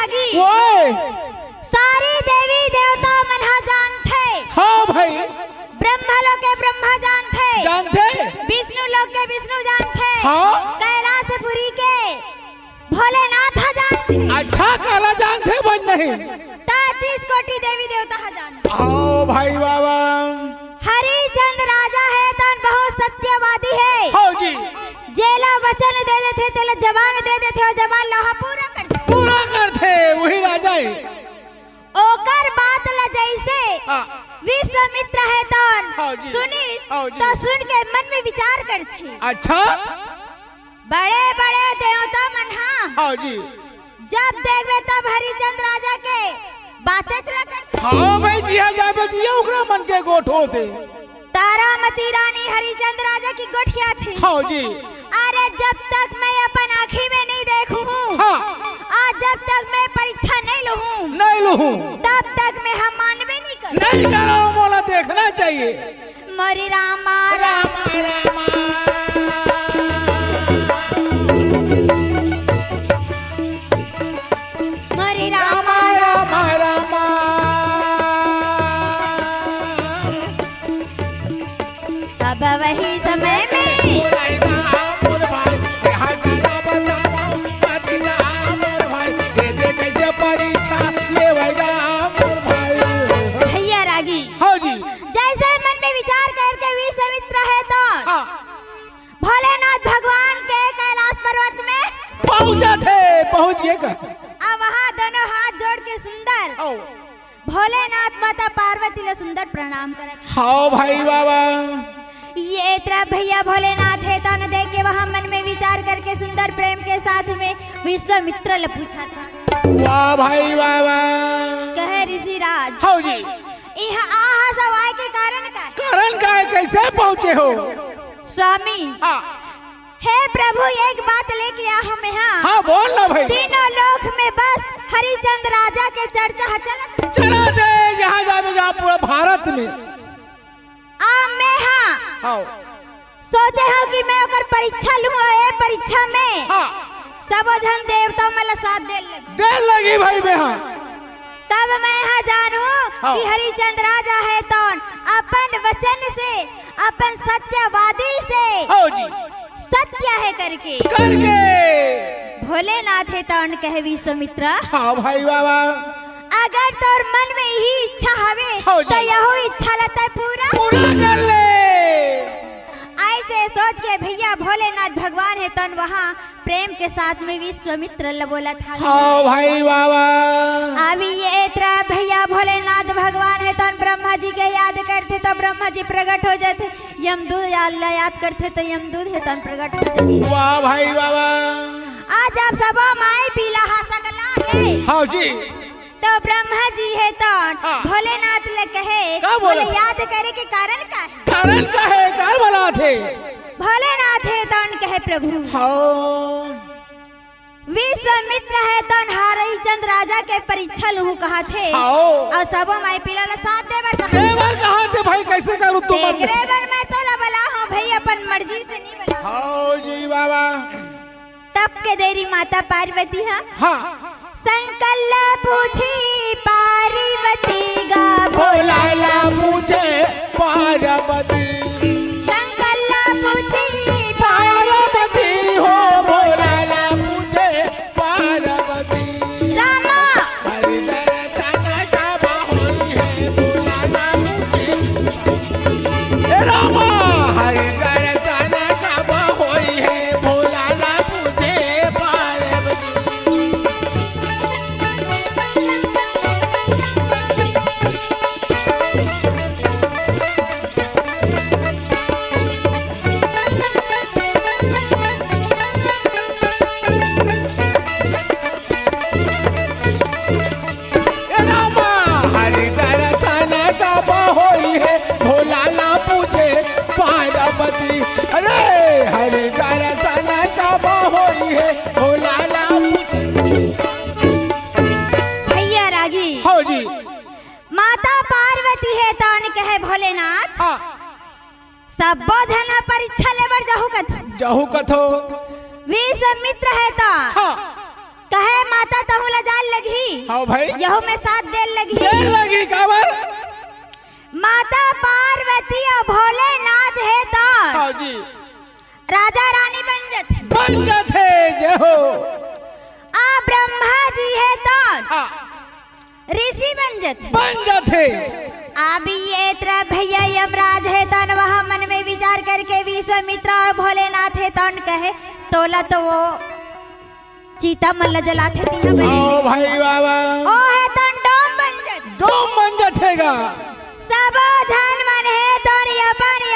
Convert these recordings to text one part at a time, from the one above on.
रागी ओए सारी देवी देवता मन जानते। हाँ भाई ब्रह्मा लोग के ब्रह्मा जानते, विष्णु लोग के विष्णु जानते, हाँ कैलाशपुरी के भोलेनाथ जानते। अच्छा काला जानते बन नहीं 33 कोटि देवी देवता जानते। आओ भाई बाबा हरिचंद राजा है तो बहुत सत्यवादी है। हाँ जी जेला वचन दे देते तेला जवान दे देते और जवान लोहा पूरा करते वही राजा है। ओकर बात ल जैसे हाँ। विश्वामित्र है तो हाँ जी। सुनिस हाँ जी। तो सुन के मन में विचार करते। अच्छा बड़े बड़े देवता मन हाँ जी जब देखबे तब हरिचंद राजा के बातें चला करते। हाँ भाई जिया जाबे जिया ओकरा मन के गोठ होते। तारामती रानी हरिचंद राजा की गोठिया थी। हाँ जी अरे जब तक मैं अपन आँखी में नहीं देखूं हाँ आज जब तक मैं परीक्षा नहीं लूँ तब तक मैं हम मानवे नहीं कर नहीं करो मोला देखना चाहिए। मोरी रामा रामा मोरी रामा रामा रामा अब वही समय में भैया रागी हाँ जी जैसे मन में विचार करके विश्वामित्र है तो हाँ भोलेनाथ भगवान के कैलाश पर्वत में पहुँच गए का अब वहाँ दोनों हाथ जोड़ के सुंदर आओ। भोलेनाथ माता पार्वती ले सुंदर प्रणाम करत। हाँ भाई बाबा ये तरह भैया भोलेनाथ है तो न देख के वहाँ मन में विचार करके सुंदर प्रेम के साथ में विश्वामित्र ले पूछा था। वाह भाई बाबा कहे ऋषिराज हाँ जी यहाँ आहा सवाई के कारण का है कैसे पहुँचे हो स्वामी हाँ हे प्रभु एक बात लेके आ हम यहाँ हाँ बोल ना भाई तीनों लोक में बस हरिचंद राजा के चर्चा चलत। चला दे जहाँ जावे जहाँ पूरा भारत में मैं हाँ सोचे हूँ कि मैं ओकर परीक्षा लूँ और ये परीक्षा में हाँ सब जन देवता मला साथ दे लगी भाई बेहा तब मैं यहाँ जानू हाँ। कि हरिचंद राजा है तो अपन वचन से अपन सत्यवादी से हाँ जी सत्य है करके भोलेनाथ है तो कहे विश्वामित्र हाँ भाई बाबा अगर तोर मन में ही इच्छा हवे हाँ तो जी। यहो इच्छा लता पूरा कर ले ऐसे सोच के भैया भोलेनाथ भगवान है तो वहाँ प्रेम के साथ में विश्वामित्र ल बोला था। हाँ भाई बाबा अभी ये तरह भैया भोलेनाथ भगवान है तो ब्रह्मा जी के याद करते तो ब्रह्मा जी प्रकट हो जाते। यमदूत याद करते तो यमदूत है तो प्रकट हो जाते। वाह भाई बाबा आज आप सब माई पीला सकला गए हाँ जी तो ब्रह्मा जी है तो हाँ। भोलेनाथ ले कहे क्या बोला? बोले याद करे के कारण का है? कारण का है कार बना थे भोलेनाथ है तो कहे प्रभु हाँ विश्वामित्र है तो हरिचंद राजा के परीक्षा लूँ कहा थे आओ और सब माई पीला साथ देवर कहाँ थे भाई कैसे करूँ तुम मैं तो बला हूँ भाई अपन मर्जी से नहीं बला। हाँ जी बाबा तब के देरी माता पार्वती है हाँ संकल्प पूछी पार्वती गा भोला पूछे पार्वती संकल्प पूछी पार्वती हो भोला पूछे पार्वती रामा हरि दर्शन कब होई है भोला पूछे रामा हरि दर्शन कब होई है भोला पूछे पार्वती भैया रागी हाँ जी माता पार्वती है तो कहे भोलेनाथ हाँ सबो धन परीक्षा लेवर जाहु कथ जहू कथो विश्वामित्र है तो हाँ कहे माता तहु लजाल लगी हाँ भाई यहू में साथ देल लगी देर लगी काबर माता पार्वती और भोलेनाथ है तो हाँ जी राजा रानी बन जाते जय हो आ ब्रह्मा जी है तो हाँ ऋषि बन जाते अभी ये तरह भैया यमराज है तन वहाँ मन में विचार करके विश्वामित्र और भोलेनाथ है तन कहे तोला तो वो चीता मल्ल जलाते सिंह बनी ओ भाई बाबा ओ है तन डोम बन जातेगा सब धन मन है तो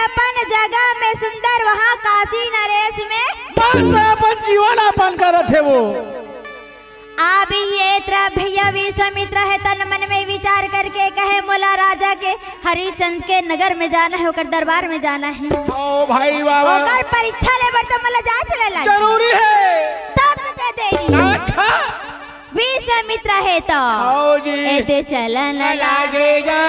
अपन जगह में सुंदर वहाँ काशी नरेश में बस अपन जीवन अपन करत है वो अभी ये तरह भैया विश्वामित्र है तन मन में विचार करके कहे मोला राजा के हरिचंद के नगर में जाना है ओकर दरबार में जाना है ओ भाई बाबा ओकर परीक्षा ले बर तो मोला जा चले ला जरूरी है तब के देरी अच्छा विश्वामित्र है तो आओ जी एते चलन लागेगा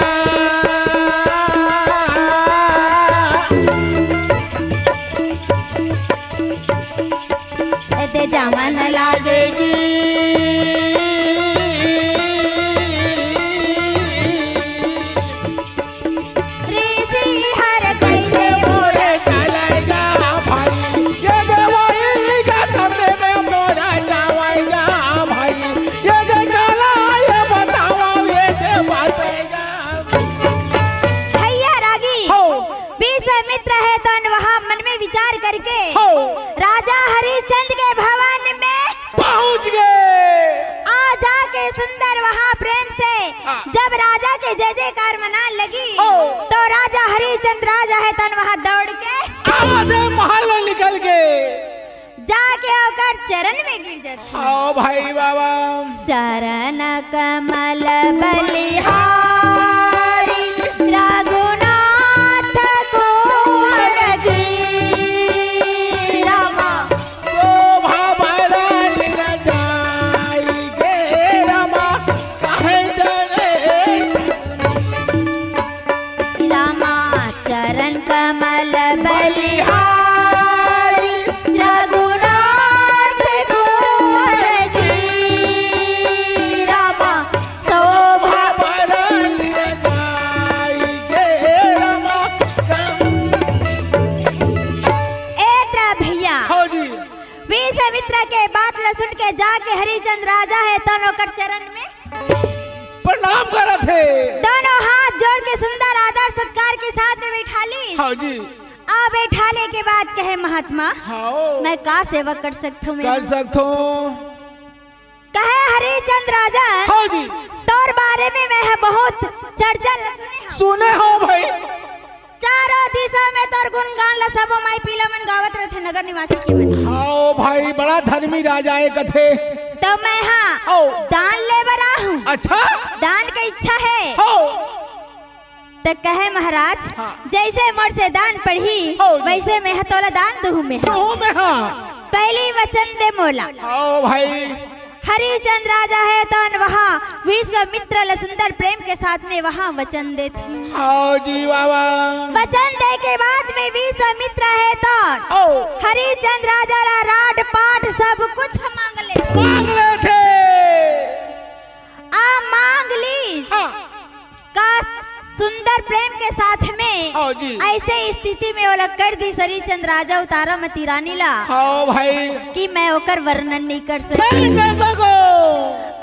एते जामन लागेगी ऋषि हर कैसे मोरे चलेगा भाई ये देवाई का सामने में मोरा जाएगा भाई ये देखला ये बताओ ये से बातेगा भैया रागी हो विश्वामित्र है तो वहाँ मन में विचार करके हो राजा हरिचंद के भवन में पहुंच गए आ जाके सुंदर वहाँ प्रेम से जब राजा के जय जयकार मना लगी तो राजा हरिचंद राजा है तन वहाँ दौड़ के आधे महल निकल गए जाके होकर चरण में गिर जाते आओ भाई बाबा चरण कमल बलिहारी रघुनाथ कुंवर की रामा शोभा बरन जाएगे रमा कहे डरे रामा चरण कमल बलिहारी रघुनाथ कुंवर की रामा शोभा बरन जाएगे रमा एत्रा भैया हो जी विश्वामित्र के बात ल सुन के जाके हरिचंद राजा है दोनों कर चरण में प्रणाम करत है दोनों हाथ जोड़ के सुंदर आदर सत्कार के साथ में बैठा ली हाँ जी आ बैठाले के बाद कहे महात्मा हाँ मैं का सेवा कर सकता हूँ कर सकतो कहे हरिचंद राजा हाँ जी तोर बारे में मैं बहुत चर्चा सुने हो भाई चारों दिशा में तोर गुणगान ल सब माई पीला मन गावत रहते नगर निवासी के मन आओ भाई बड़ा धर्मी राजा है कथे तो मैं हाँ ओ दान ले बरा हूँ अच्छा दान की इच्छा है हो तो कहे महाराज हाँ। जैसे मोर से दान पढ़ी हो। वैसे मैं तोला दान दूँ मैं तू में हाँ पहली वचन दे मोला आओ भाई हरिचंद राजा है तो वहाँ विश्वामित्र ल सुंदर प्रेम के साथ में वहाँ वचन देते आओ जी बाबा वचन दे के बाद में विश्वामित्र है तो ओ हरिचंद राजा ला राड पाट सब कुछ मांग ले मांग ले थे आ मांग ली हाँ का सुंदर प्रेम के साथ में आओ जी ऐसे स्थिति में वो लोग कर दी हरिचंद राजा उतारा मती रानी ला आओ भाई कि मैं ओकर वर्णन नहीं कर सकती नहीं कर सको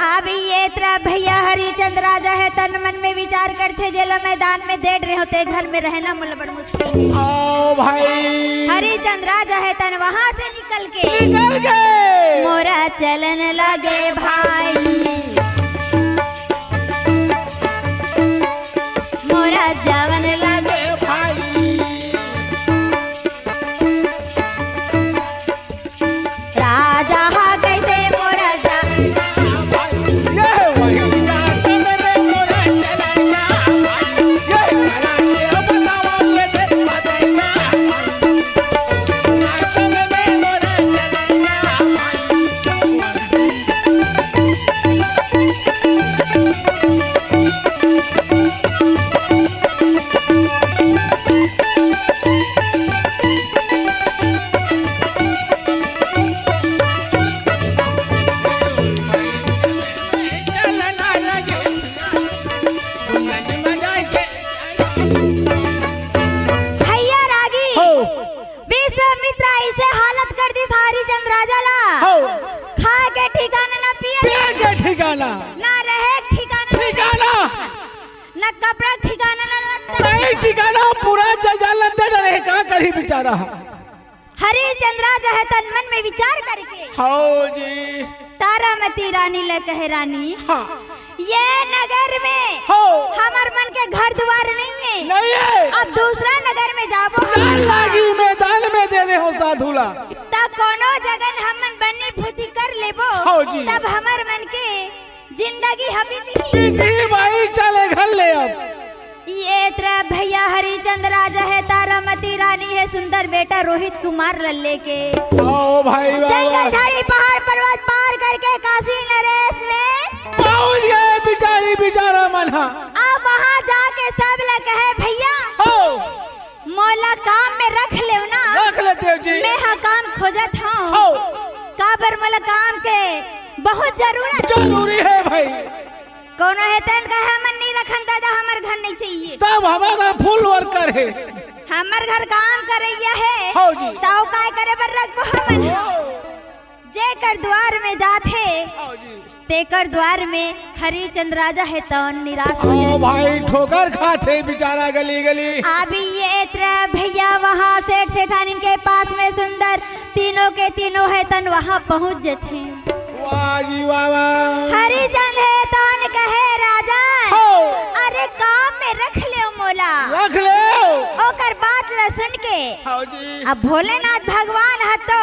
अभी ये तरह भैया हरिचंद राजा है तन मन में विचार करते जेला मैदान में देड़ रहे होते घर में रहना मुझे बड़ मुश्किल आओ भाई हरिचंद राजा है तन वहाँ से निकल के निकल गए मोरा चलन लगे भाई मोरा जवन लगे भाई राजा हा कैसे मोरा जवन ये वही रास्ते में मोरा चलना ये चला के बताओ ये दे बताना रास्ते में मोरा चलना ठिकाना पूरा जल डरे का करी बेचारा। हरिचंद्र राजा है तन मन में विचार करके हाँ जी तारामती रानी ले कहे रानी हाँ ये नगर में हो हमार मन के घर द्वार नहीं है, नहीं है। अब दूसरा नगर में जाबो जान लागी मैदान में दे दे हो साधुला तब कोनो जगन हमन बनी भूति कर लेबो हाँ जी। तब हमार मन के जिंदगी हबीती जी भाई चले घर ले अब। ये तेरा भैया हरिचंद्र राजा है तारामती रानी है सुंदर बेटा रोहित कुमार लल्ले के आओ भाई जंगल बाबा झाड़ी पहाड़ पर्वत पार करके काशी नरेश में पहुंच गए बेचारी बेचारा मना। अब वहाँ जाके सब लोग कहे भैया हो मोला काम में रख ले ना रख लेते हो जी। मैं हाँ काम खोजत हूँ हो काबर मोला काम के बहुत जरूरत जरूरी है भाई। कोनो है तन कहे मन नहीं रखन दादा हमार घर नहीं चाहिए तब हमारा घर फुल वर्कर है। हमार घर काम करैया है हाँ जी। ताऊ काय करे बर रखबो हमन जे कर द्वार में जाथे आओ जी। तेकर द्वार में हरिचंद्र राजा है तो निराश हो ओ भाई ठोकर खाते बेचारा गली गली। अभी ये तेरा भैया वहाँ सेठ सेठानी के पास में सुंदर तीनों के तीनों है तन वहाँ पहुँच जाते वाह जी वाह वाह। हरिजन है तो कहे राजा हो अरे काम में रख ले मोला रख ले। ओकर बात ल सुन के आओ जी। अब भोलेनाथ भगवान है तो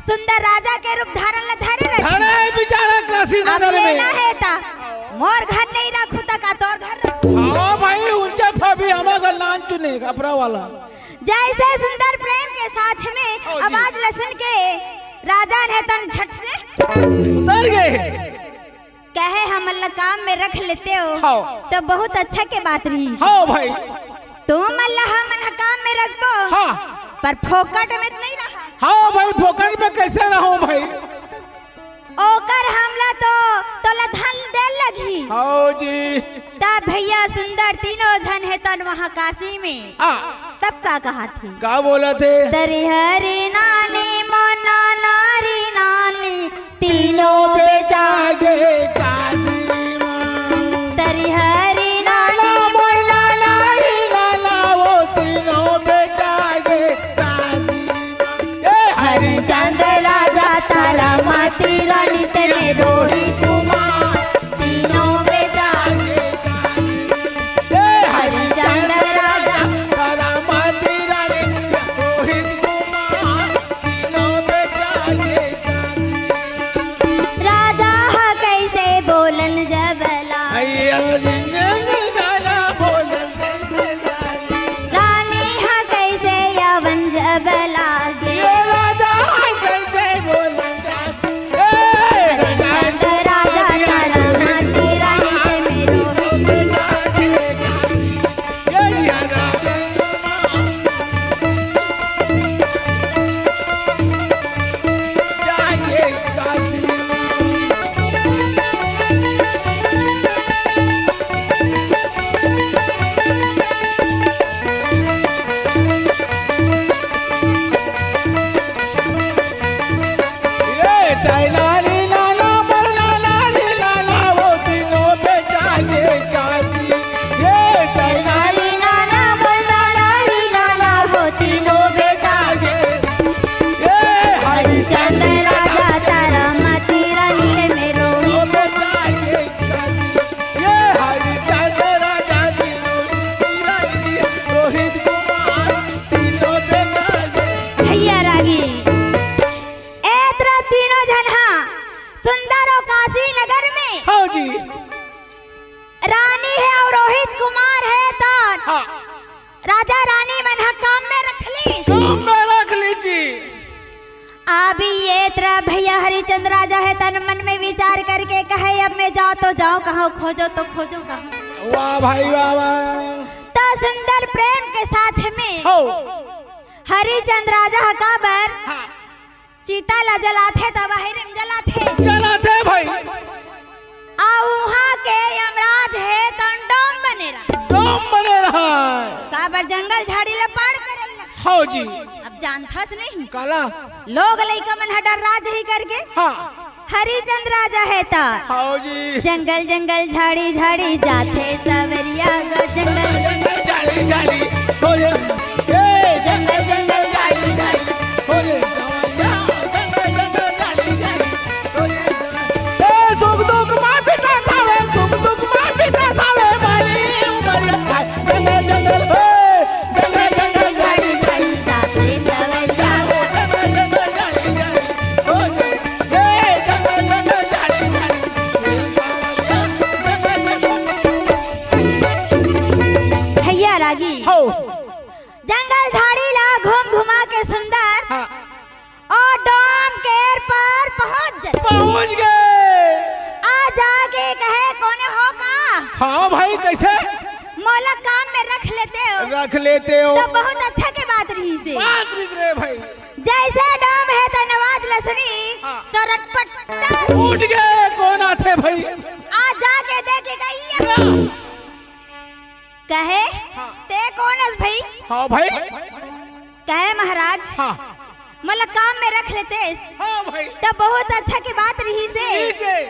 सुंदर राजा के रूप धारण ल धरे रखी धरे है बेचारा काशी अब नगर में। लेना है ता मोर घर नहीं रखू ता का तोर घर रखू। हाँ भाई ऊंचा फबी हमारा नाम चुने कपड़ा वाला। जैसे सुंदर प्रेम के साथ में आवाज ल सुन के राजा ने तन झट से उतर गए। कहे हम अल्लाह काम में रख लेते हो हाँ। तो बहुत अच्छा के बात रही हाँ भाई तुम अल्लाह मन काम में रखबो हाँ पर फोकट में नहीं रहा हाँ भाई फोकट में कैसे रहूं भाई। ओकर हमला तो लधन दे लगी हाँ जी। तब भैया सुंदर तीनों जन है तन वहाँ काशी में हाँ तब का कहा थी क्या बोला थे। तरी हरी नानी मोना नारी नानी तीनों बेटा गए काशी मां। तरी हरी नानी मोना नारी नाना वो तीनों बेटा गए काशी मां। ए हरिचंद्र राजा तारामती रानी तेरे रोहित कुमार तीनों बेटा ए हरिचंद्र राजा तारामती रानी रोहित कुमार तीनों बेटा गए काशी। राजा हा कैसे बोलन जबला अय्या जिंदगी गाना बोलन से रानी हा कैसे यवन जबला गे ये राजा कैसे बोलन हरिचंद्र राजा तारामती रानी ते मेरो नानी नाना बोलना नारी नाना हो तीनों बेटा हरिचंद्र राजा तारामती रानी ते मेरो भैया रागी ए तरह तीनों जन हाँ सुंदर और काशी नगर में हाँ जी रानी है और रोहित कुमार है तो हाँ राजा रानी मन हा काम में रख ली तुम में रख लीजिए। अभी ये तरह भैया हरिचंद्र राजा है तन मन में विचार करके कहे अब मैं जाओ तो जाओ कहाँ खोजो तो खोजो कहाँ वाह भाई वाह वाह। तो सुंदर प्रेम के साथ में हो हरिचंद्र राजा हा काबर हाँ चीता ला जलाथे तो बाहर में जलाथे चला थे भाई आ वहाँ के यमराज है तंडोम बने रहा तुम बने रहा काबर जंगल झाड़ी ला पार करल हाँ जी अब जानथस नहीं काला लोग लइका मन हटर राज ही करके हाँ हरिचंद्र राजा है ता हाँ जी जंगल जंगल झाड़ी झाड़ी जाते सवरिया गो जंगल जाली जाली हो ये जंगल जंगल जाली जाली हो ये जंगल जंगल जाली जाली हो ये सुख दुख मा पिता थावे सुख दुख मा पिता थावे बाली उमरिया जंगल जंगल जंगल जंगल जाली जाली सासरे सवैया जंगल जंगल जाली जाली हो ये जंगल जंगल जाली भैया रागी हो जंगल झाड़ी ला घूम घुमा के सुंदर हाँ और डोम केर पर पहुंच जाए। पहुंच गए आ जाके कहे कौन हो का हाँ भाई कैसे मोला काम में रख लेते हो रख लेते हो तो बहुत अच्छा के बात रही से बात रे भाई जैसे डोम है तो नवाज लसनी हाँ। तो रटपट उठ गए कौन आते भाई आ जाके देखे गई कहे हाँ। ते कौन है भाई हाँ भाई कहे महाराज हाँ मोला काम में रख लेते हाँ भाई तो बहुत अच्छा की बात रही से ठीक है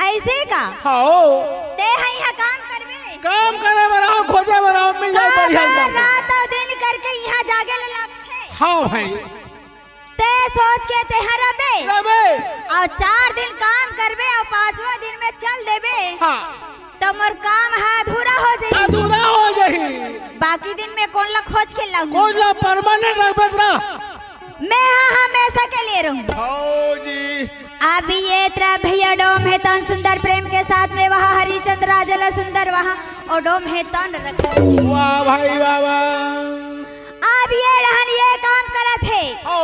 ऐसे का हाँ ते है यहाँ काम करवे काम करे बनाओ खोजे बनाओ मिल जाए बढ़िया काम। रात और दिन करके यहाँ जागे लगते हाँ भाई ते सोच के ते हरबे रबे और 4 दिन काम करबे और 5वां दिन में चल देबे हाँ तो मोर काम है अधूरा हो जाई अधूरा हो जाही बाकी दिन में कौन ला खोज के लाऊंगी कोला परमानेंट रख बेतरा मैं हाँ हमेशा के लिए रहूंगी हाँ जी अभी ये त्रा भैया डोम है तन सुंदर प्रेम के साथ में वहाँ हरिचंद्र राजला सुंदर वहाँ और डोम है तन रख वाह भाई वाह वाह अब ये रहन ये काम करा थे ओ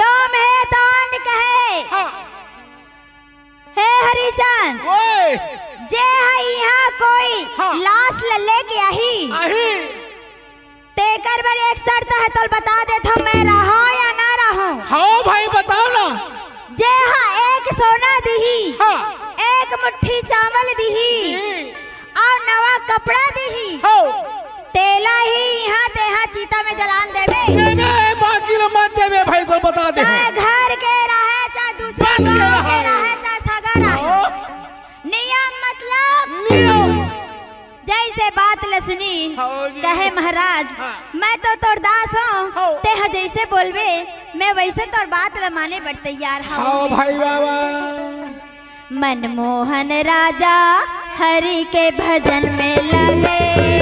डोम है तन कहे हाँ हे हरिचंद ओए जे है यहाँ कोई हाँ। लाश लेके आही आही तेकर बर एक शर्त है तो बता दे तो मैं रहा या ना रहूं हाँ भाई बताओ ना जे हाँ एक सोना दीही हाँ एक मुट्ठी चावल दीही और नवा कपड़ा दीही हो तेला ही यहाँ तेहा चीता में जलान देवे देवे बाकी लो मत देवे भाई तो बता दे चाहे घर के रहे चाहे दूसरे बंद के गांव के रहे। रहे चाहे सगा रहे हाँ, नियम मतलब नियम जैसे बात ले सुनी हाँ जी। कहे महाराज हाँ। मैं तो तोर दास हूँ हाँ। तेहा जैसे बोलबे मैं वैसे तोर बात ल माने पर तैयार हूँ हाँ भाई बाबा मनमोहन राजा हरि के भजन में लगे